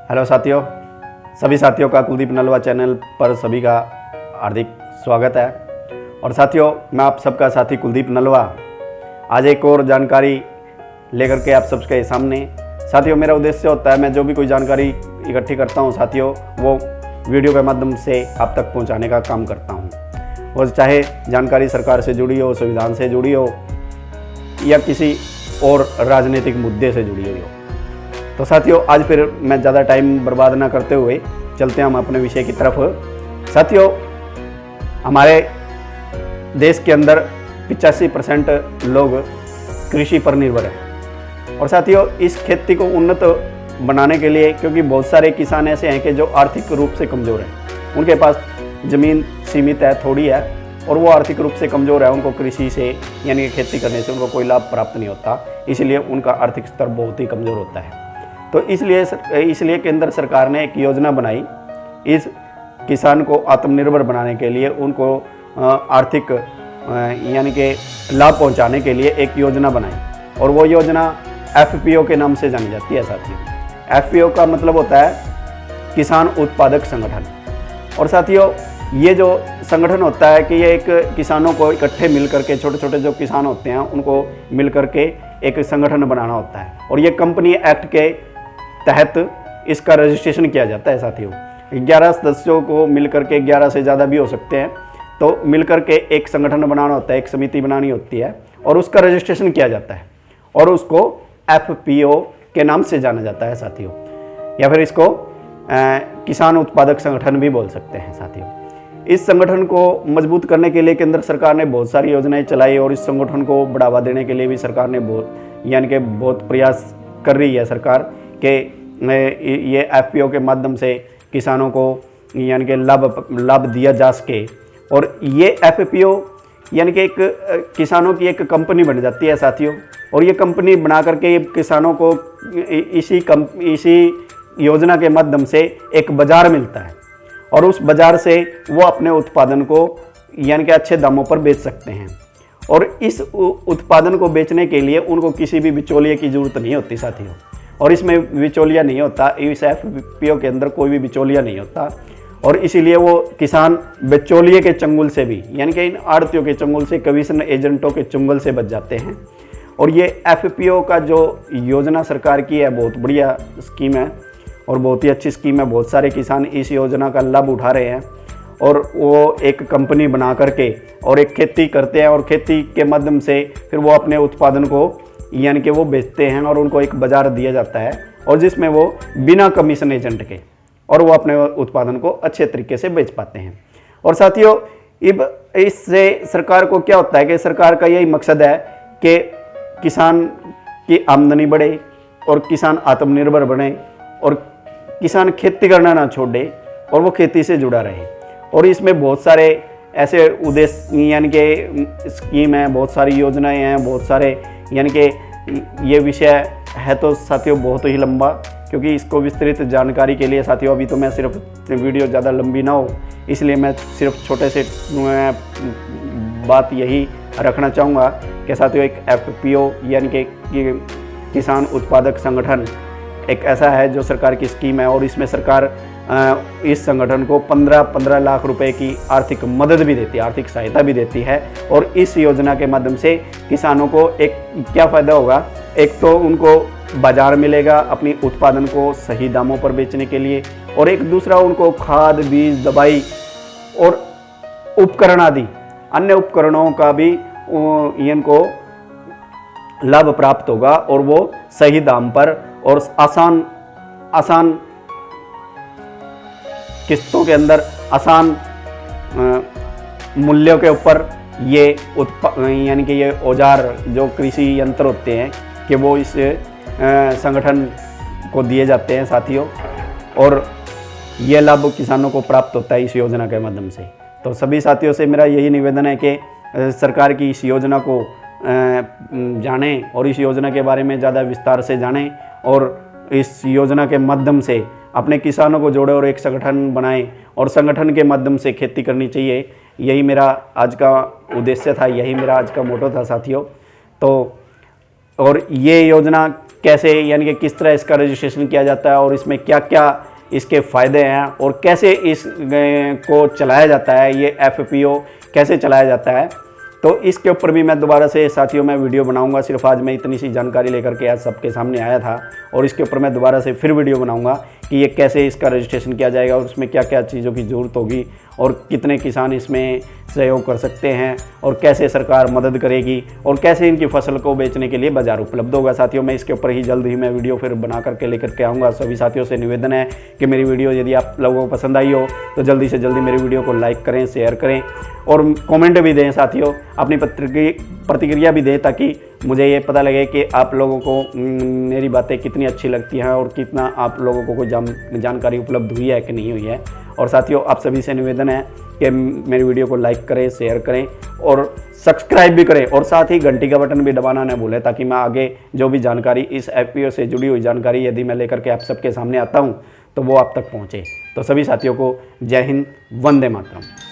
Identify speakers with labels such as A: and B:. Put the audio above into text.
A: Hello साथियों, सभी साथियों का कुलदीप नलवा चैनल पर सभी का हार्दिक स्वागत है। और साथियों, मैं आप सबका साथी कुलदीप नलवा आज एक और जानकारी लेकर के आप सबके सामने। साथियों, मेरा उद्देश्य होता है मैं जो भी कोई जानकारी इकट्ठी करता हूँ साथियों, वो वीडियो के माध्यम से आप तक पहुँचाने का काम करता हूँ। वो चाहे जानकारी सरकार से जुड़ी हो, संविधान से जुड़ी हो या किसी और राजनीतिक मुद्दे से जुड़ी हुई हो। तो साथियों, आज फिर मैं ज़्यादा टाइम बर्बाद ना करते हुए चलते हैं हम अपने विषय की तरफ। साथियों, हमारे देश के अंदर 85% लोग कृषि पर निर्भर हैं। और साथियों, इस खेती को उन्नत बनाने के लिए, क्योंकि बहुत सारे किसान ऐसे हैं कि जो आर्थिक रूप से कमज़ोर हैं, उनके पास ज़मीन सीमित है, थोड़ी है, और वो आर्थिक रूप से कमज़ोर है, उनको कृषि से यानी कि खेती करने से उनको कोई लाभ प्राप्त नहीं होता, इसलिए उनका आर्थिक स्तर बहुत ही कमज़ोर होता है। तो इसलिए केंद्र सरकार ने एक योजना बनाई इस किसान को आत्मनिर्भर बनाने के लिए, उनको आर्थिक यानी कि लाभ पहुंचाने के लिए एक योजना बनाई, और वो योजना FPO के नाम से जानी जाती है साथियों। FPO का मतलब होता है किसान उत्पादक संगठन। और साथियों, ये जो संगठन होता है कि ये एक किसानों को इकट्ठे मिल करके, छोटे छोटे जो किसान होते हैं उनको मिल करके एक संगठन बनाना होता है, और ये कंपनी एक्ट के तहत इसका रजिस्ट्रेशन किया जाता है साथियों। 11 सदस्यों को मिलकर के, 11 से ज़्यादा भी हो सकते हैं, तो मिलकर के एक संगठन बनाना होता है, एक समिति बनानी होती है, और उसका रजिस्ट्रेशन किया जाता है, और उसको FPO के नाम से जाना जाता है साथियों, या फिर इसको किसान उत्पादक संगठन भी बोल सकते हैं साथियों। इस संगठन को मजबूत करने के लिए केंद्र सरकार ने बहुत सारी योजनाएं चलाई, और इस संगठन को बढ़ावा देने के लिए भी सरकार ने बहुत प्रयास कर रही है सरकार कि ये FPO के माध्यम से किसानों को यानी कि लाभ दिया जा सके। और ये FPO यानी कि एक किसानों की एक कंपनी बन जाती है साथियों, और ये कंपनी बना करके किसानों को इसी योजना के माध्यम से एक बाज़ार मिलता है, और उस बाज़ार से वो अपने उत्पादन को यानी कि अच्छे दामों पर बेच सकते हैं। और इस उत्पादन को बेचने के लिए उनको किसी भी बिचौलिए की ज़रूरत नहीं होती साथियों, और इसमें बिचौलिया नहीं होता, इस FPO के अंदर कोई भी बिचौलिया नहीं होता, और इसीलिए वो किसान बिचौलिए के चंगुल से भी यानी कि इन आड़तियों के चंगुल से, कमीशन एजेंटों के चंगुल से बच जाते हैं। और ये FPO का जो योजना सरकार की है, बहुत बढ़िया स्कीम है और बहुत ही अच्छी स्कीम है। बहुत सारे किसान इस योजना का लाभ उठा रहे हैं, और वो एक कंपनी बना करके और एक खेती करते हैं, और खेती के माध्यम से फिर वो अपने उत्पादन को यानी कि वो बेचते हैं, और उनको एक बाज़ार दिया जाता है, और जिसमें वो बिना कमीशन एजेंट के और वो अपने उत्पादन को अच्छे तरीके से बेच पाते हैं। और साथियों, इससे सरकार को क्या होता है कि सरकार का यही मकसद है कि किसान की आमदनी बढ़े, और किसान आत्मनिर्भर बने, और किसान खेती करना ना छोड़े, और वो खेती से जुड़ा रहे। और इसमें बहुत सारे ऐसे उद्देश्य यानी कि स्कीम है, बहुत सारी योजनाएं हैं, बहुत सारे यानी कि ये विषय है तो साथियों बहुत ही लंबा, क्योंकि इसको विस्तृत जानकारी के लिए साथियों, अभी तो मैं सिर्फ वीडियो ज़्यादा लंबी ना हो इसलिए मैं सिर्फ छोटे से बात यही रखना चाहूँगा कि साथियों, एक FPO यानी कि किसान उत्पादक संगठन एक ऐसा है जो सरकार की स्कीम है, और इसमें सरकार इस संगठन को 15 लाख रुपए की आर्थिक मदद भी देती है, आर्थिक सहायता भी देती है। और इस योजना के माध्यम से किसानों को एक क्या फ़ायदा होगा, एक तो उनको बाज़ार मिलेगा अपनी उत्पादन को सही दामों पर बेचने के लिए, और एक दूसरा उनको खाद, बीज, दवाई और उपकरण आदि अन्य उपकरणों का भी इनको लाभ प्राप्त होगा, और वो सही दाम पर और आसान किस्तों के अंदर, आसान मूल्यों के ऊपर ये यानी कि ये औजार जो कृषि यंत्र होते हैं कि वो इस संगठन को दिए जाते हैं साथियों, और ये लाभ किसानों को प्राप्त होता है इस योजना के माध्यम से। तो सभी साथियों से मेरा यही निवेदन है कि सरकार की इस योजना को जानें, और इस योजना के बारे में ज़्यादा विस्तार से जानें, और इस योजना के माध्यम से अपने किसानों को जोड़े और एक संगठन बनाएं, और संगठन के माध्यम से खेती करनी चाहिए। यही मेरा आज का उद्देश्य था, यही मेरा आज का मोटो था साथियों। तो और ये योजना कैसे यानी कि किस तरह इसका रजिस्ट्रेशन किया जाता है और इसमें क्या क्या इसके फ़ायदे हैं और कैसे इस को चलाया जाता है, ये FPO कैसे चलाया जाता है। तो इसके ऊपर भी मैं दोबारा से साथियों मैं वीडियो बनाऊंगा। सिर्फ आज मैं इतनी सी जानकारी लेकर के आज सबके सामने आया था और इसके ऊपर मैं दोबारा से फिर वीडियो बनाऊंगा कि ये कैसे इसका रजिस्ट्रेशन किया जाएगा और उसमें क्या क्या चीज़ों की ज़रूरत होगी और कितने किसान इसमें सहयोग कर सकते हैं और कैसे सरकार मदद करेगी और कैसे इनकी फसल को बेचने के लिए बाज़ार उपलब्ध होगा। साथियों मैं इसके ऊपर ही जल्द ही मैं वीडियो फिर बना करके लेकर के आऊँगा। सभी साथियों से निवेदन है कि मेरी वीडियो यदि आप लोगों को पसंद आई हो तो जल्दी से जल्दी मेरी वीडियो को लाइक करें, शेयर करें और कमेंट भी दें साथियों, अपनी प्रतिक्रिया भी दें ताकि मुझे ये पता लगे कि आप लोगों को मेरी बातें कितनी अच्छी लगती हैं और कितना आप लोगों को कोई जानकारी उपलब्ध हुई है कि नहीं हुई है। और साथियों आप सभी से निवेदन है कि मेरी वीडियो को लाइक करें, शेयर करें और सब्सक्राइब भी करें और साथ ही घंटी का बटन भी दबाना न भूलें ताकि मैं आगे जो भी जानकारी इस FPO से जुड़ी हुई जानकारी यदि मैं लेकर के आप सबके सामने आता हूँ तो वो आप तक पहुँचे। तो सभी साथियों को जय हिंद, वंदे मातरम।